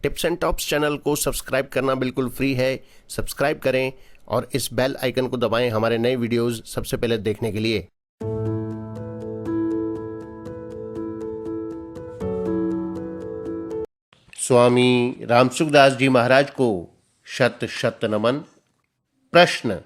Tips and tops channel को subscribe करना बिल्कुल फ्री है। सब्सक्राइब करें और इस बेल आइकन को दबाएं हमारे नए वीडियोस सबसे पहले देखने के लिए। स्वामी रामसुखदास जी महाराज को शत शत नमन। प्रश्न: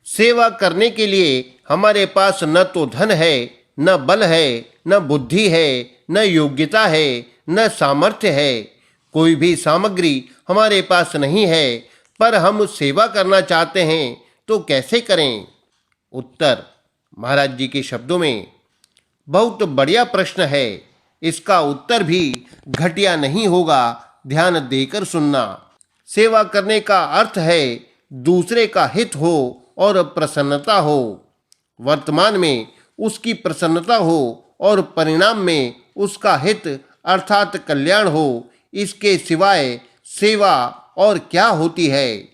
सेवा करने के लिए हमारे पास न तो धन है, न बल है, न बुद्धि है, न योग्यता है, न सामर्थ्य है। कोई भी सामग्री हमारे पास नहीं है, पर हम सेवा करना चाहते हैं तो कैसे करें? उत्तर महाराज जी के शब्दों में: बहुत बढ़िया प्रश्न है। इसका उत्तर भी घटिया नहीं होगा, ध्यान देकर सुनना। सेवा करने का अर्थ है दूसरे का हित हो और प्रसन्नता हो। वर्तमान में उसकी प्रसन्नता हो और परिणाम में उसका हित अर्थात कल्याण हो। इसके सिवाय सेवा और क्या होती है?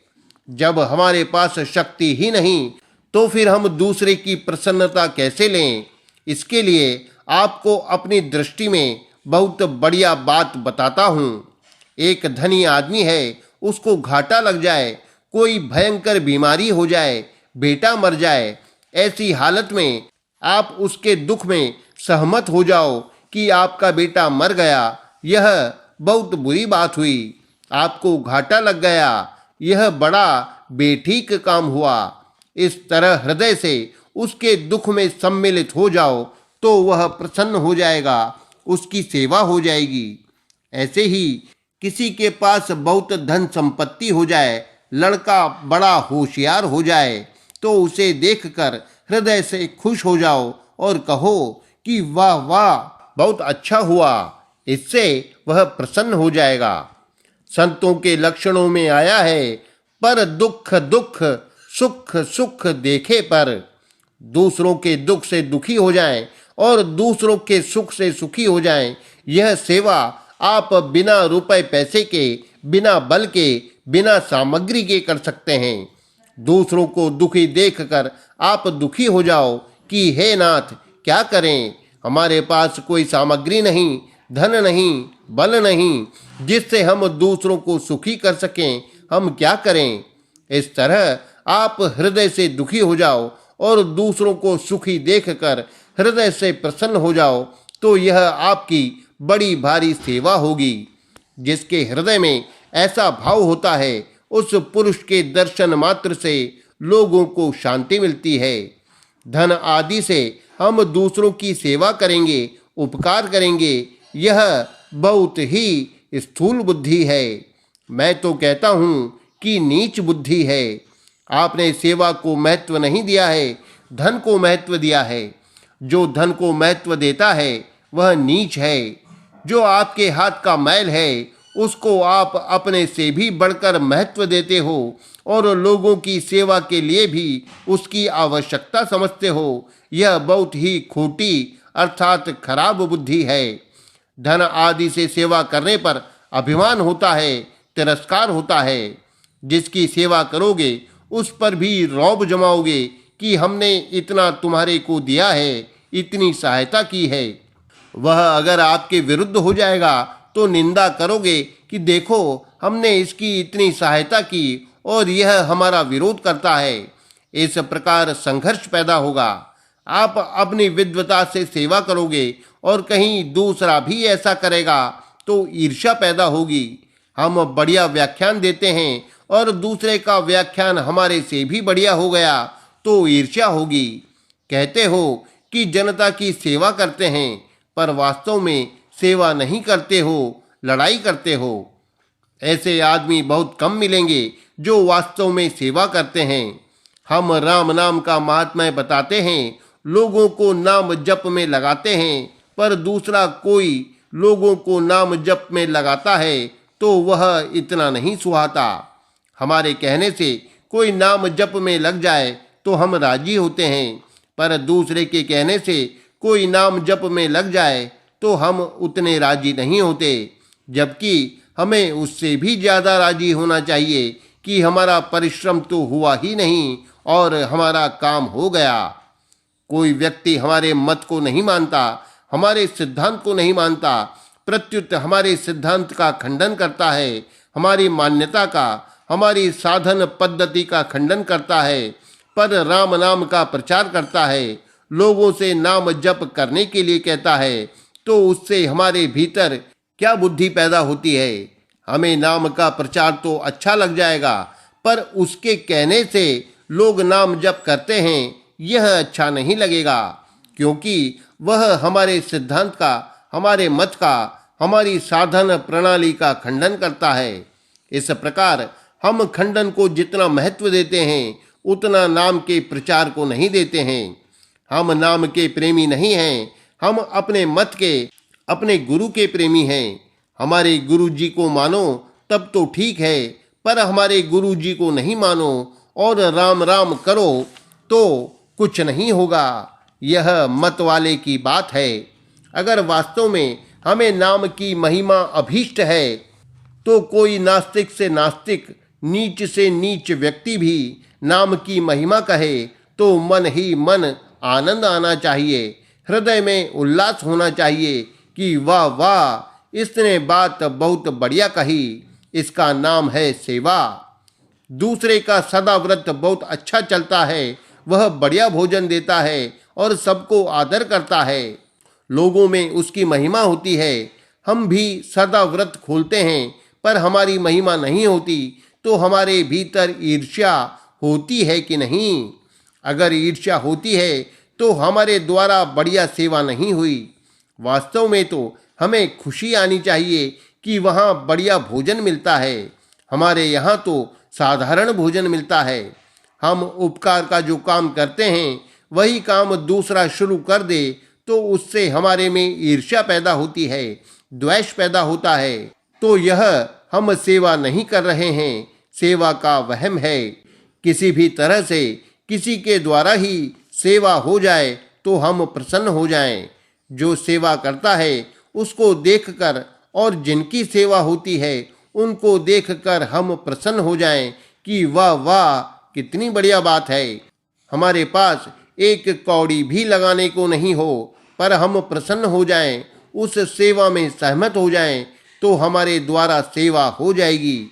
जब हमारे पास शक्ति ही नहीं तो फिर हम दूसरे की प्रसन्नता कैसे लें? इसके लिए आपको अपनी दृष्टि में बहुत बढ़िया बात बताता हूँ। एक धनी आदमी है, उसको घाटा लग जाए, कोई भयंकर बीमारी हो जाए, बेटा मर जाए। ऐसी हालत में आप उसके दुख में सहमत हो जाओ कि आपका बेटा मर गया, यह बहुत बुरी बात हुई। आपको घाटा लग गया, यह बड़ा बेठीक काम हुआ। इस तरह हृदय से उसके दुख में सम्मिलित हो जाओ तो वह प्रसन्न हो जाएगा, उसकी सेवा हो जाएगी। ऐसे ही किसी के पास बहुत धन संपत्ति हो जाए, लड़का बड़ा होशियार हो जाए, तो उसे देखकर हृदय से खुश हो जाओ और कहो कि वाह वाह, बहुत अच्छा हुआ। इससे वह प्रसन्न हो जाएगा। संतों के लक्षणों में आया है, पर दुख दुख, सुख सुख देखे पर। दूसरों के दुख से दुखी हो जाएं और दूसरों के सुख से सुखी हो जाएं। यह सेवा आप बिना रुपए पैसे के, बिना बल के, बिना सामग्री के कर सकते हैं। दूसरों को दुखी देखकर आप दुखी हो जाओ कि हे नाथ, क्या करें? हमारे पास कोई सामग्री नहीं, धन नहीं, बल नहीं, जिससे हम दूसरों को सुखी कर सकें। हम क्या करें? इस तरह आप हृदय से दुखी हो जाओ और दूसरों को सुखी देखकर हृदय से प्रसन्न हो जाओ, तो यह आपकी बड़ी भारी सेवा होगी। जिसके हृदय में ऐसा भाव होता है, उस पुरुष के दर्शन मात्र से लोगों को शांति मिलती है। धन आदि से हम दूसरों की सेवा करेंगे, उपकार करेंगे, यह बहुत ही स्थूल बुद्धि है। मैं तो कहता हूँ कि नीच बुद्धि है। आपने सेवा को महत्व नहीं दिया है, धन को महत्व दिया है। जो धन को महत्व देता है वह नीच है। जो आपके हाथ का मैल है उसको आप अपने से भी बढ़कर महत्व देते हो और लोगों की सेवा के लिए भी उसकी आवश्यकता समझते हो। यह बहुत ही खोटी अर्थात खराब बुद्धि है। धन आदि से सेवा करने पर अभिमान होता है, तिरस्कार होता है। जिसकी सेवा करोगे उस पर भी रौब जमाओगे कि हमने इतना तुम्हारे को दिया है, इतनी सहायता की है। वह अगर आपके विरुद्ध हो जाएगा तो निंदा करोगे कि देखो, हमने इसकी इतनी सहायता की और यह हमारा विरोध करता है। इस प्रकार संघर्ष पैदा होगा। आप अपनी विद्वता से सेवा करोगे और कहीं दूसरा भी ऐसा करेगा तो ईर्ष्या पैदा होगी। हम बढ़िया व्याख्यान देते हैं और दूसरे का व्याख्यान हमारे से भी बढ़िया हो गया तो ईर्ष्या होगी। कहते हो कि जनता की सेवा करते हैं, पर वास्तव में सेवा नहीं करते हो, लड़ाई करते हो। ऐसे आदमी बहुत कम मिलेंगे जो वास्तव में सेवा करते हैं। हम राम नाम का महात्म्य बताते हैं, लोगों को नाम जप में लगाते हैं, पर दूसरा कोई लोगों को नाम जप में लगाता है तो वह इतना नहीं सुहाता। हमारे कहने से कोई नाम जप में लग जाए तो हम राजी होते हैं, पर दूसरे के कहने से कोई नाम जप में लग जाए तो हम उतने राजी नहीं होते। जबकि हमें उससे भी ज़्यादा राजी होना चाहिए कि हमारा परिश्रम तो हुआ ही नहीं और हमारा काम हो गया। कोई व्यक्ति हमारे मत को नहीं मानता, हमारे सिद्धांत को नहीं मानता, प्रत्युत हमारे सिद्धांत का खंडन करता है, हमारी मान्यता का, हमारी साधन पद्धति का खंडन करता है, पर राम नाम का प्रचार करता है, लोगों से नाम जप करने के लिए कहता है, तो उससे हमारे भीतर क्या बुद्धि पैदा होती है? हमें नाम का प्रचार तो अच्छा लग जाएगा, पर उसके कहने से लोग नाम जप करते हैं, यह अच्छा नहीं लगेगा, क्योंकि वह हमारे सिद्धांत का, हमारे मत का, हमारी साधन प्रणाली का खंडन करता है। इस प्रकार हम खंडन को जितना महत्व देते हैं, उतना नाम के प्रचार को नहीं देते हैं। हम नाम के प्रेमी नहीं हैं, हम अपने मत के, अपने गुरु के प्रेमी हैं। हमारे गुरु जी को मानो तब तो ठीक है, पर हमारे गुरु जी को नहीं मानो और राम राम करो तो कुछ नहीं होगा। यह मत वाले की बात है। अगर वास्तव में हमें नाम की महिमा अभीष्ट है, तो कोई नास्तिक से नास्तिक, नीच से नीच व्यक्ति भी नाम की महिमा कहे तो मन ही मन आनंद आना चाहिए, हृदय में उल्लास होना चाहिए कि वाह वाह, इसने बात बहुत बढ़िया कही। इसका नाम है सेवा। दूसरे का सदा व्रत बहुत अच्छा चलता है, वह बढ़िया भोजन देता है और सबको आदर करता है, लोगों में उसकी महिमा होती है। हम भी सदा व्रत खोलते हैं, पर हमारी महिमा नहीं होती, तो हमारे भीतर ईर्ष्या होती है कि नहीं? अगर ईर्ष्या होती है तो हमारे द्वारा बढ़िया सेवा नहीं हुई। वास्तव में तो हमें खुशी आनी चाहिए कि वहाँ बढ़िया भोजन मिलता है, हमारे यहाँ तो साधारण भोजन मिलता है। हम उपकार का जो काम करते हैं, वही काम दूसरा शुरू कर दे तो उससे हमारे में ईर्ष्या पैदा होती है, द्वेष पैदा होता है, तो यह हम सेवा नहीं कर रहे हैं, सेवा का वहम है। किसी भी तरह से किसी के द्वारा ही सेवा हो जाए तो हम प्रसन्न हो जाएं। जो सेवा करता है उसको देखकर और जिनकी सेवा होती है उनको देखकर हम प्रसन्न हो जाएं कि वाह वाह, कितनी बढ़िया बात है। हमारे पास एक कौड़ी भी लगाने को नहीं हो, पर हम प्रसन्न हो जाएं, उस सेवा में सहमत हो जाएं, तो हमारे द्वारा सेवा हो जाएगी।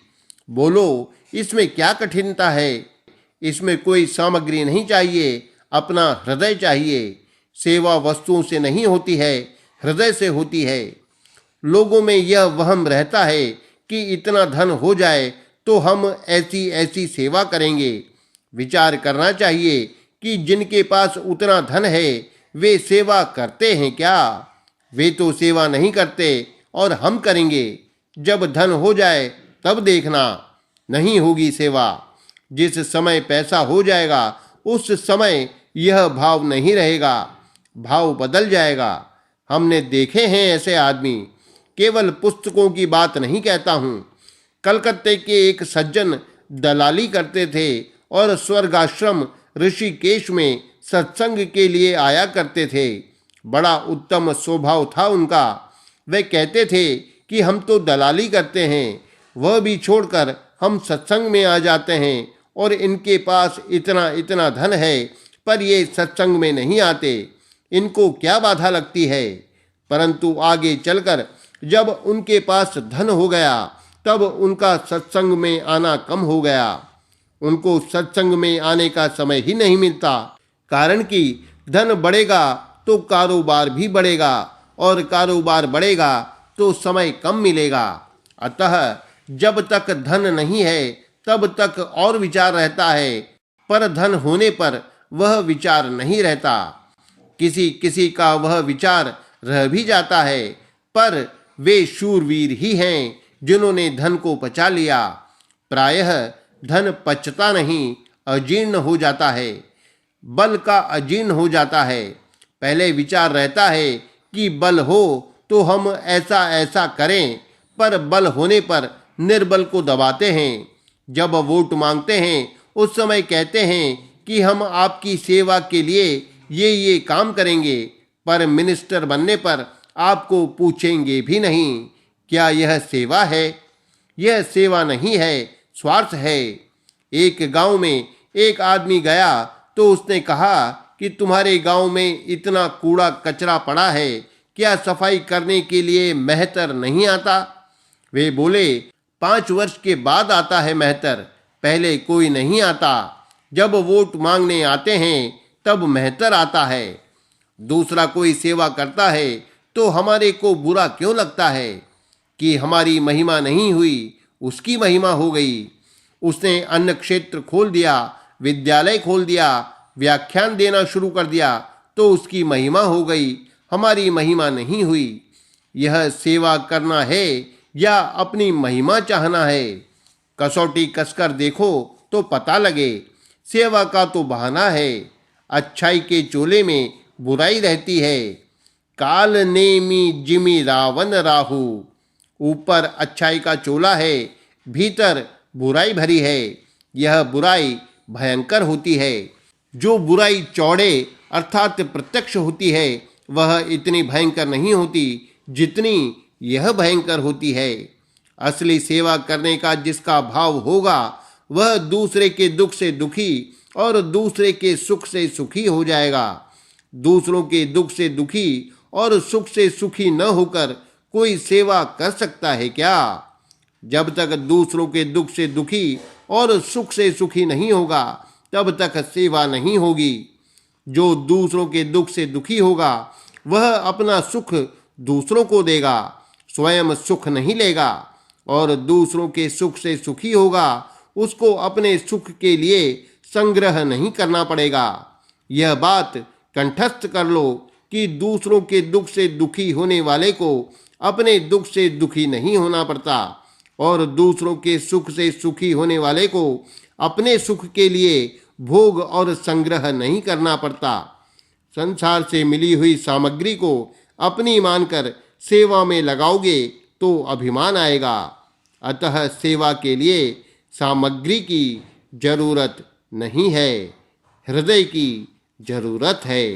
बोलो, इसमें क्या कठिनता है? इसमें कोई सामग्री नहीं चाहिए, अपना हृदय चाहिए। सेवा वस्तुओं से नहीं होती है, हृदय से होती है। लोगों में यह वहम रहता है कि इतना धन हो जाए तो हम ऐसी ऐसी सेवा करेंगे। विचार करना चाहिए कि जिनके पास उतना धन है वे सेवा करते हैं क्या? वे तो सेवा नहीं करते और हम करेंगे। जब धन हो जाए तब देखना, नहीं होगी सेवा। जिस समय पैसा हो जाएगा उस समय यह भाव नहीं रहेगा, भाव बदल जाएगा। हमने देखे हैं ऐसे आदमी, केवल पुस्तकों की बात नहीं कहता हूँ। कलकत्ते के एक सज्जन दलाली करते थे और स्वर्गाश्रम ऋषिकेश में सत्संग के लिए आया करते थे। बड़ा उत्तम स्वभाव था उनका। वे कहते थे कि हम तो दलाली करते हैं, वह भी छोड़कर हम सत्संग में आ जाते हैं और इनके पास इतना इतना धन है, पर ये सत्संग में नहीं आते, इनको क्या बाधा लगती है? परंतु आगे चलकर जब उनके पास धन हो गया तब उनका सत्संग में आना कम हो गया। उनको सत्संग में आने का समय ही नहीं मिलता, कारण कि धन बढ़ेगा तो कारोबार भी बढ़ेगा और कारोबार बढ़ेगा तो समय कम मिलेगा। अतः जब तक धन नहीं है तब तक और विचार रहता है, पर धन होने पर वह विचार नहीं रहता। किसी किसी का वह विचार रह भी जाता है, पर वे शूरवीर ही हैं जिन्होंने धन को पचा लिया। प्रायः धन पचता नहीं, अजीर्ण हो जाता है, बल का अजीर्ण हो जाता है। पहले विचार रहता है कि बल हो तो हम ऐसा ऐसा करें, पर बल होने पर निर्बल को दबाते हैं। जब वोट मांगते हैं उस समय कहते हैं कि हम आपकी सेवा के लिए ये काम करेंगे, पर मिनिस्टर बनने पर आपको पूछेंगे भी नहीं। क्या यह सेवा है? यह सेवा नहीं है, स्वार्थ है। एक गांव में एक आदमी गया तो उसने कहा कि तुम्हारे गांव में इतना कूड़ा कचरा पड़ा है क्या सफाई करने के लिए मेहतर नहीं आता? वे बोले, 5 वर्ष के बाद आता है मेहतर, पहले कोई नहीं आता। जब वोट मांगने आते हैं तब मेहतर आता है। दूसरा कोई सेवा करता है तो हमारे को बुरा क्यों लगता है कि हमारी महिमा नहीं हुई, उसकी महिमा हो गई। उसने अन्न क्षेत्र खोल दिया, विद्यालय खोल दिया, व्याख्यान देना शुरू कर दिया तो उसकी महिमा हो गई, हमारी महिमा नहीं हुई। यह सेवा करना है या अपनी महिमा चाहना है? कसौटी कसकर देखो तो पता लगे। सेवा का तो बहाना है, अच्छाई के चोले में बुराई रहती है। काल नेमी जिमी रावण राहु, ऊपर अच्छाई का चोला है, भीतर बुराई भरी है। यह बुराई भयंकर होती है। जो बुराई चौड़े अर्थात प्रत्यक्ष होती है वह इतनी भयंकर नहीं होती जितनी यह भयंकर होती है। असली सेवा करने का जिसका भाव होगा वह दूसरे के दुख से दुखी और दूसरे के सुख से सुखी हो जाएगा। दूसरों के दुख से दुखी और सुख से सुखी न होकर कोई सेवा कर सकता है क्या? जब तक दूसरों के दुख से दुखी और सुख से सुखी नहीं होगा तब तक सेवा नहीं होगी। जो दूसरों के दुख से दुखी होगा वह अपना सुख दूसरों को देगा, स्वयं सुख नहीं लेगा। और दूसरों के सुख से सुखी होगा, उसको अपने सुख के लिए संग्रह नहीं करना पड़ेगा। यह बात कंठस्थ कर लो कि दूसरों के दुख से दुखी होने वाले को अपने दुख से दुखी नहीं होना पड़ता और दूसरों के सुख से सुखी होने वाले को अपने सुख के लिए भोग और संग्रह नहीं करना पड़ता। संसार से मिली हुई सामग्री को अपनी मानकर सेवा में लगाओगे तो अभिमान आएगा। अतः सेवा के लिए सामग्री की जरूरत नहीं है, हृदय की जरूरत है।